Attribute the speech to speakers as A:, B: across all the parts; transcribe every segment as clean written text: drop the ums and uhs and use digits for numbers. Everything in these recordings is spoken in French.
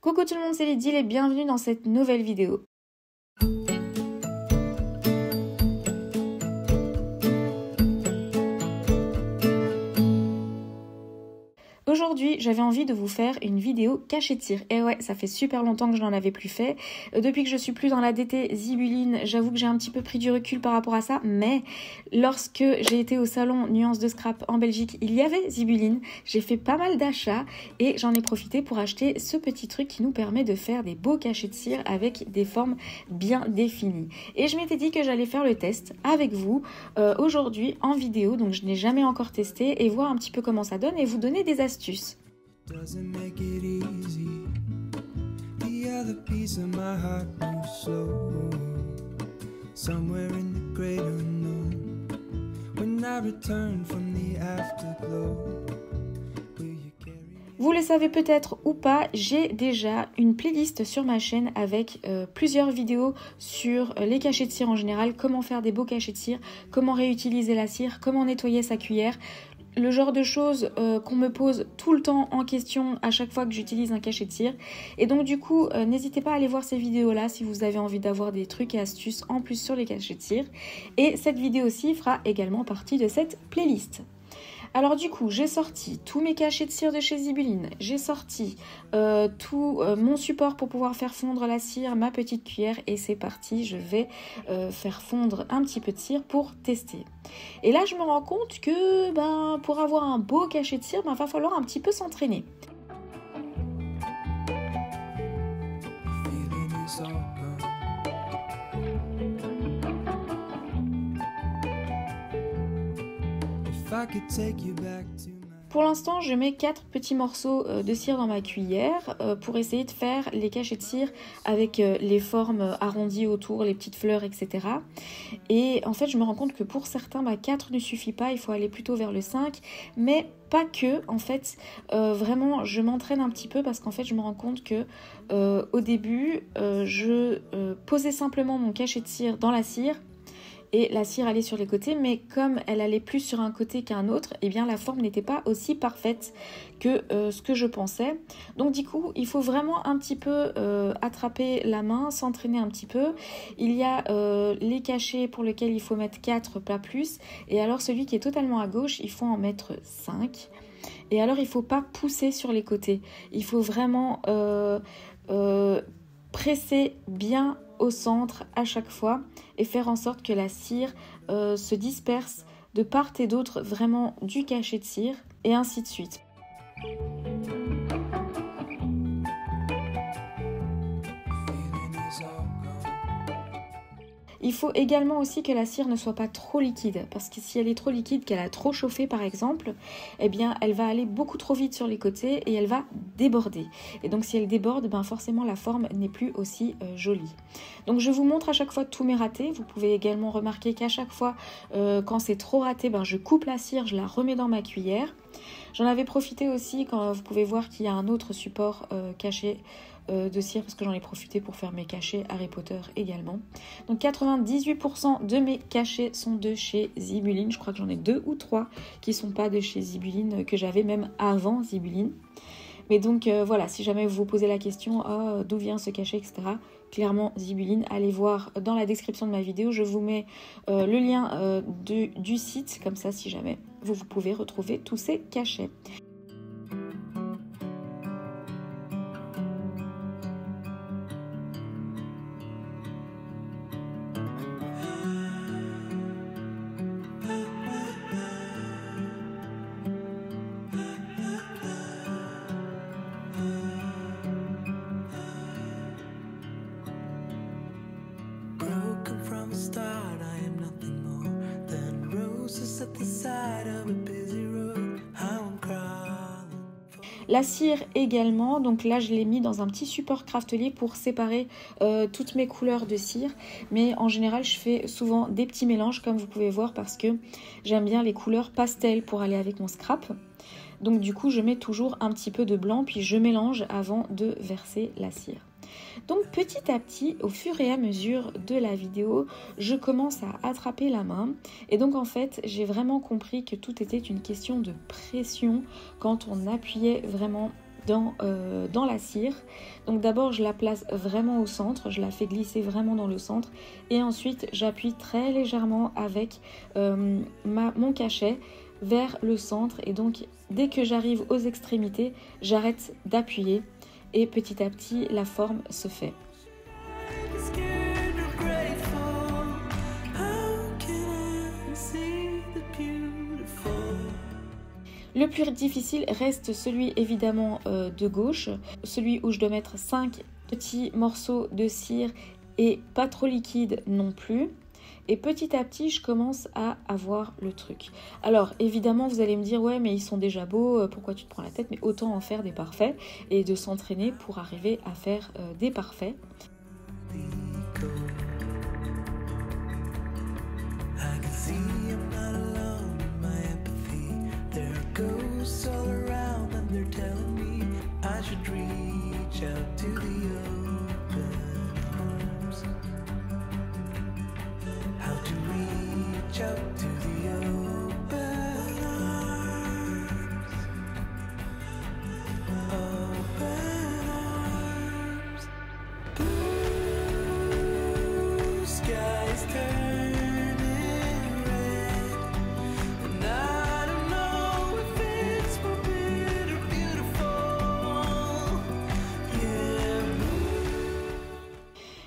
A: Coucou tout le monde, c'est Lydie et bienvenue dans cette nouvelle vidéo. Aujourd'hui, j'avais envie de vous faire une vidéo cachet-tire. Et ouais, ça fait super longtemps que je n'en avais plus fait. Depuis que je suis plus dans la DT Zibuline, j'avoue que j'ai un petit peu pris du recul par rapport à ça. Mais lorsque j'ai été au salon Nuance de Scrap en Belgique, il y avait Zibuline. J'ai fait pas mal d'achats et j'en ai profité pour acheter ce petit truc qui nous permet de faire des beaux cachets-tire avec des formes bien définies. Et je m'étais dit que j'allais faire le test avec vous aujourd'hui en vidéo. Donc je n'ai jamais encore testé et voir un petit peu comment ça donne et vous donner des astuces.
B: Doesn't make it easy. The other piece of my heart moves slow. Somewhere in the great unknown. When I return from the afterglow.
A: Vous le savez peut-être ou pas, j'ai déjà une playlist sur ma chaîne avec plusieurs vidéos sur les cachets de cire en général, comment faire des beaux cachets de cire, comment réutiliser la cire, comment nettoyer sa cuillère. Le genre de choses qu'on me pose tout le temps en question à chaque fois que j'utilise un cachet de cire. Et donc du coup, n'hésitez pas à aller voir ces vidéos-là si vous avez envie d'avoir des trucs et astuces en plus sur les cachets de cire. Et cette vidéo-ci fera également partie de cette playlist. Alors du coup, j'ai sorti tous mes cachets de cire de chez Zibuline, j'ai sorti tout mon support pour pouvoir faire fondre la cire, ma petite cuillère et c'est parti, je vais faire fondre un petit peu de cire pour tester. Et là, je me rends compte que pour avoir un beau cachet de cire, va falloir un petit peu s'entraîner. Pour l'instant, je mets 4 petits morceaux de cire dans ma cuillère pour essayer de faire les cachets de cire avec les formes arrondies autour, les petites fleurs, etc. Et en fait, je me rends compte que pour certains, 4 ne suffit pas, il faut aller plutôt vers le 5, mais pas que, en fait, vraiment, je m'entraîne un petit peu parce qu'en fait, je me rends compte que au début, je posais simplement mon cachet de cire dans la cire, et la cire allait sur les côtés, mais comme elle allait plus sur un côté qu'un autre, eh bien la forme n'était pas aussi parfaite que ce que je pensais. Donc du coup, il faut vraiment un petit peu attraper la main, s'entraîner un petit peu. Il y a les cachets pour lesquels il faut mettre 4, pas plus. Et alors celui qui est totalement à gauche, il faut en mettre 5. Et alors il ne faut pas pousser sur les côtés. Il faut vraiment presser bien au centre à chaque fois et faire en sorte que la cire se disperse de part et d'autre vraiment du cachet de cire et ainsi de suite. Il faut également aussi que la cire ne soit pas trop liquide parce que si elle est trop liquide, qu'elle a trop chauffé par exemple, eh bien elle va aller beaucoup trop vite sur les côtés et elle va déborder. Et donc si elle déborde, forcément la forme n'est plus aussi jolie. Donc je vous montre à chaque fois tous mes ratés. Vous pouvez également remarquer qu'à chaque fois quand c'est trop raté, je coupe la cire, je la remets dans ma cuillère. J'en avais profité aussi quand vous pouvez voir qu'il y a un autre support caché de cire parce que j'en ai profité pour faire mes cachets Harry Potter également. Donc 98% de mes cachets sont de chez Zibuline. Je crois que j'en ai 2 ou 3 qui ne sont pas de chez Zibuline, que j'avais même avant Zibuline. Mais donc voilà, si jamais vous vous posez la question d'où vient ce cachet, etc. Clairement Zibuline, allez voir dans la description de ma vidéo, je vous mets le lien du site, comme ça si jamais vous pouvez retrouver tous ces cachets. La cire également, donc là je l'ai mis dans un petit support craftelier pour séparer toutes mes couleurs de cire. Mais en général je fais souvent des petits mélanges comme vous pouvez voir parce que j'aime bien les couleurs pastel pour aller avec mon scrap. Donc du coup je mets toujours un petit peu de blanc puis je mélange avant de verser la cire. Donc petit à petit, au fur et à mesure de la vidéo, je commence à attraper la main. Et donc en fait, j'ai vraiment compris que tout était une question de pression quand on appuyait vraiment dans la cire. Donc d'abord je la place vraiment au centre, je la fais glisser vraiment dans le centre et ensuite j'appuie très légèrement avec mon cachet vers le centre, et donc dès que j'arrive aux extrémités, j'arrête d'appuyer et petit à petit la forme se fait. Le plus difficile reste celui évidemment de gauche, celui où je dois mettre 5 petits morceaux de cire et pas trop liquide non plus. Et petit à petit, je commence à avoir le truc. Alors évidemment, vous allez me dire, ouais, mais ils sont déjà beaux, pourquoi tu te prends la tête? Mais autant en faire des parfaits et de s'entraîner pour arriver à faire des parfaits.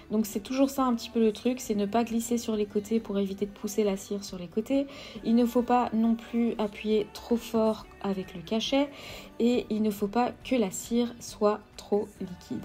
A: Donc c'est toujours ça un petit peu le truc, c'est ne pas glisser sur les côtés pour éviter de pousser la cire sur les côtés. Il ne faut pas non plus appuyer trop fort avec le cachet et il ne faut pas que la cire soit trop liquide.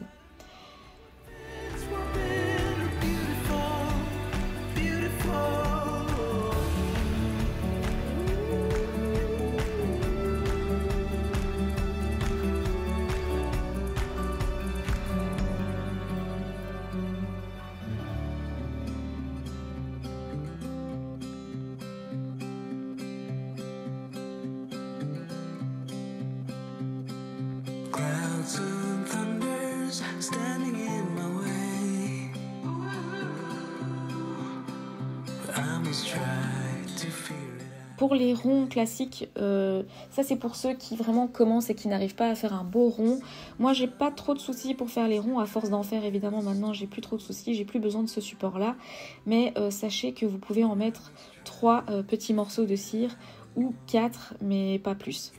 A: Pour les ronds classiques, ça c'est pour ceux qui vraiment commencent et qui n'arrivent pas à faire un beau rond. Moi j'ai pas trop de soucis pour faire les ronds, à force d'en faire évidemment maintenant j'ai plus trop de soucis, j'ai plus besoin de ce support là. Mais sachez que vous pouvez en mettre 3 petits morceaux de cire ou 4 mais pas plus.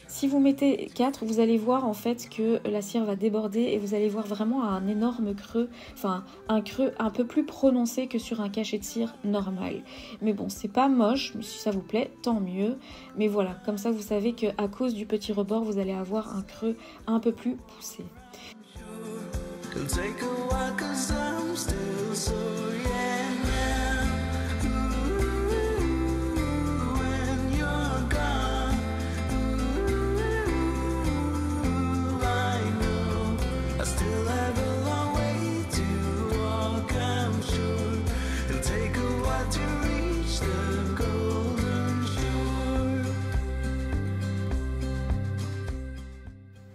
A: Si vous mettez 4, vous allez voir en fait que la cire va déborder et vous allez voir vraiment un énorme creux, enfin un creux un peu plus prononcé que sur un cachet de cire normal. Mais bon, c'est pas moche, mais si ça vous plaît, tant mieux. Mais voilà, comme ça vous savez qu'à cause du petit rebord, vous allez avoir un creux un peu plus poussé.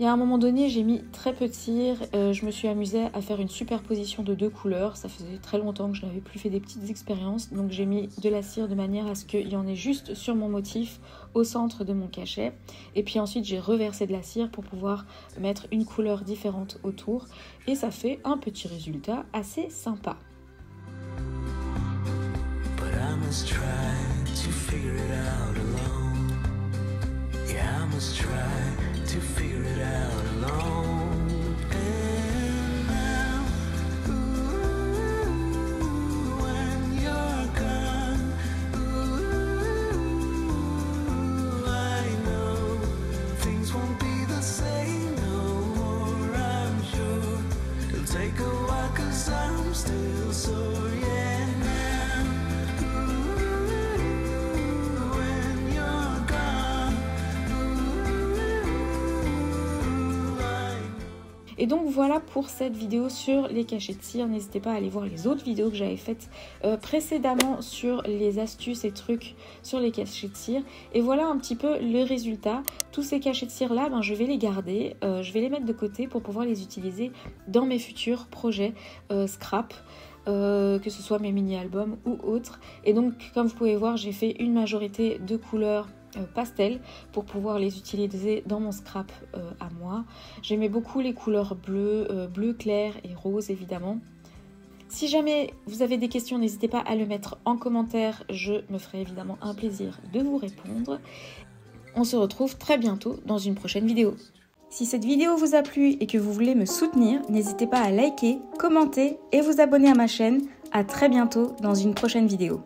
A: Et à un moment donné, j'ai mis très peu de cire, je me suis amusée à faire une superposition de 2 couleurs, ça faisait très longtemps que je n'avais plus fait des petites expériences, donc j'ai mis de la cire de manière à ce qu'il y en ait juste sur mon motif, au centre de mon cachet, et puis ensuite j'ai reversé de la cire pour pouvoir mettre une couleur différente autour, et ça fait un petit résultat assez sympa. To figure it out alone. And now, when you're gone, I know things won't be the same no more, I'm sure. It'll take a while 'cause I'm still sore, yeah, now. When you're gone. Et donc voilà pour cette vidéo sur les cachets de cire. N'hésitez pas à aller voir les autres vidéos que j'avais faites précédemment sur les astuces et trucs sur les cachets de cire. Et voilà un petit peu le résultat. Tous ces cachets de cire là, je vais les garder, je vais les mettre de côté pour pouvoir les utiliser dans mes futurs projets scrap. Que ce soit mes mini-albums ou autres. Et donc comme vous pouvez voir, j'ai fait une majorité de couleurs pastel pour pouvoir les utiliser dans mon scrap à moi. J'aimais beaucoup les couleurs bleu clair et rose évidemment. Si jamais vous avez des questions, n'hésitez pas à le mettre en commentaire, je me ferai évidemment un plaisir de vous répondre. On se retrouve très bientôt dans une prochaine vidéo. Si cette vidéo vous a plu et que vous voulez me soutenir, n'hésitez pas à liker, commenter et vous abonner à ma chaîne. À très bientôt dans une prochaine vidéo.